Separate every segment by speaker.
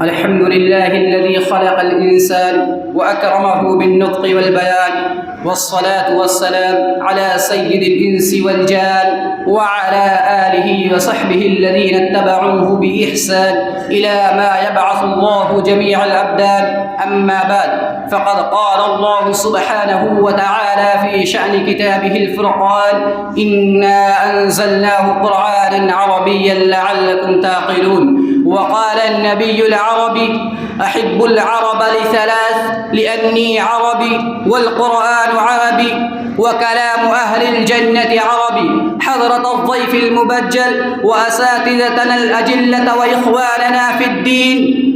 Speaker 1: الحمد لله الذي خلق الإنسان وأكرمه بالنطق والبيان، والصلاة والسلام على سيد الإنس والجان وعلى آله وصحبه الذين اتبعوه بإحسان إلى ما يبعث الله جميع الأبدان. أما بعد، فقد قال الله سبحانه وتعالى في شأن كتابه الفرقان: إنا أنزلناه قرآنا عربيا لعلكم تعقلون. وقال النبي العربي: أحب العرب لثلاث، لأني عربي والقرآن عربي وكلام أهل الجنة عربي. حضرة الضيف المبجل وأساتذتنا الأجلة وإخواننا في الدين،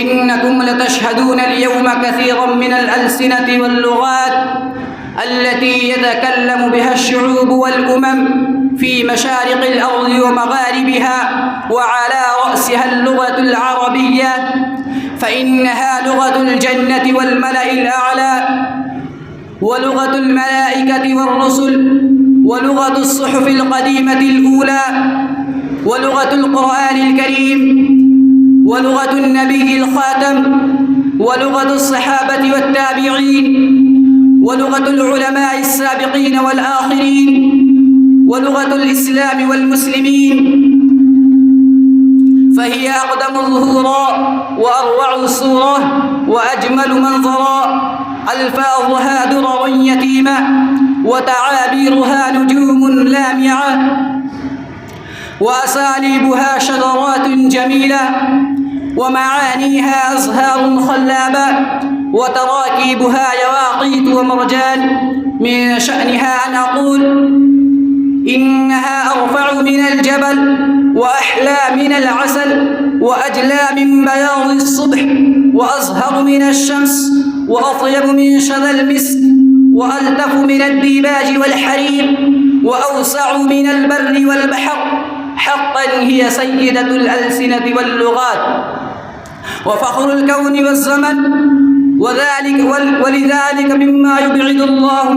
Speaker 1: إنكم لتشهدون اليوم كثيرا من الألسنة واللغات التي يتكلم بها الشعوب والأمم في مشارق الأرض ومغاربها، وعلى رأسها اللغة العربية، فإنها لغة الجنة والملأ الأعلى، ولغة الملائكة والرسل، ولغة الصحف القديمة الأولى، ولغة القرآن الكريم، ولغة النبي الخاتم، ولغة الصحابة والتابعين، ولغة العلماء السابقين والآخرين، ولغة الإسلام والمسلمين. فهي أقدم ظهورا وأروع صورة وأجمل منظرا، ألفاظها درر يتيمة وتعابيرها نجوم لامعة، وأساليبها شذرات جميلة، ومعانيها أزهار خلابة، وتراكيبها يواقيت ومرجان. من شأنها أن أقول إنها أرفع من الجبل، وأحلى من العسل، وأجلى من بياض الصبح، وأزهر من الشمس، وأطيب من شذى المسك، وألطف من الديباج والحرير، وأوسع من البر والبحر. حقا هي سيدة الألسنة واللغات، وفخر الكون والزمن، ولذلك مما يبعد الله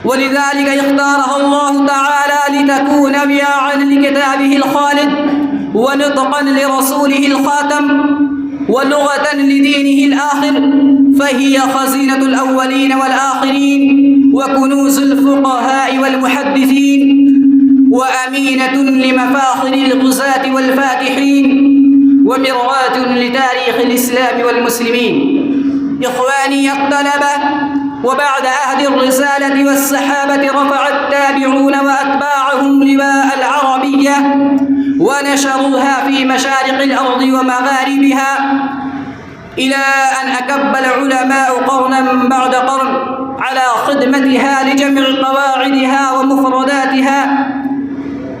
Speaker 1: ولذلك اختارها الله تعالى لتكون بياعا لكتابه الخالد، ونطقا لرسوله الخاتم، ولغة لدينه الآخر. فهي خزينة الأولين والآخرين، وكنوز الفقهاء والمحدثين، وأمينة لمفاخر الغزاة والفاتحين، ومرآة لتاريخ الإسلام والمسلمين. إخواني الطلبة، وبعد عهد الرسالة والسحابة رفع التابعون وأتباعهم لواء العربية، ونشروها في مشارق الأرض ومغاربها، إلى أن أكب العلماء قرنا بعد قرن على خدمتها لجمع قواعدها ومفرداتها،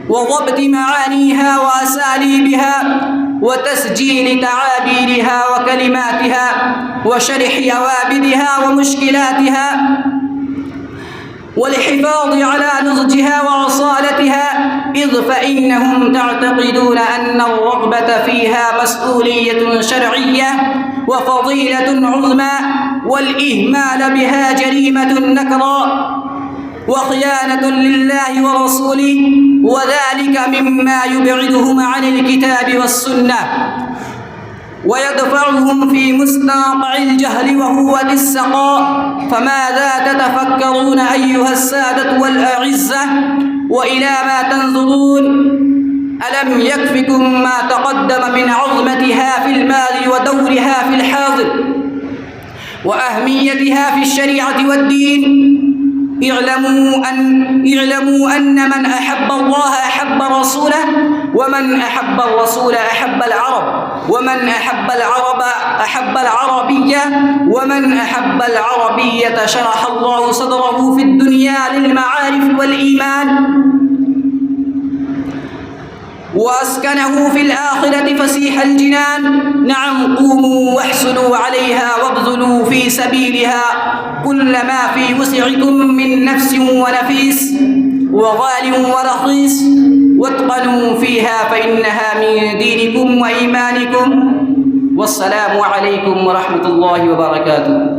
Speaker 1: وضبط معانيها وأساليبها، وتسجيل تعابيرها وكلماتها، وشرح أوابدها ومشكلاتها، والحفاظ على نضجها وأصالتها، إذ فإنهم تعتقدون أن الرغبة فيها مسؤولية شرعية وفضيلة عظمى، والإهمال بها جريمة نكرا وخيانة لله ورسوله، وذلك مما يبعدهم عن الكتاب والسنة ويدفعهم في مستنقع الجهل وهوة السقاء. فماذا تتفكرون أيها السادة والأعزة، وإلى ما تنظرون؟ ألم يكفكم ما تقدم من عظمتها في الماضي ودورها في الحاضر وأهميتها في الشريعة والدين؟ اعلموا أن من أحب الله أحب رسوله، ومن أحب الرسول أحب العرب، ومن أحب العرب أحب العربية، ومن أحب العربية شرح الله صدره في الدنيا للمعارف والإيمان، وأسكنه في الآخرة فسيح الجنان. نعم، قوموا واحصلوا عليها وابذلوا في سبيلها كل ما في وسعكم من نفس ونفيس وغال ورخيص، واتقنوا فيها فإنها من دينكم وإيمانكم. والسلام عليكم ورحمة الله وبركاته.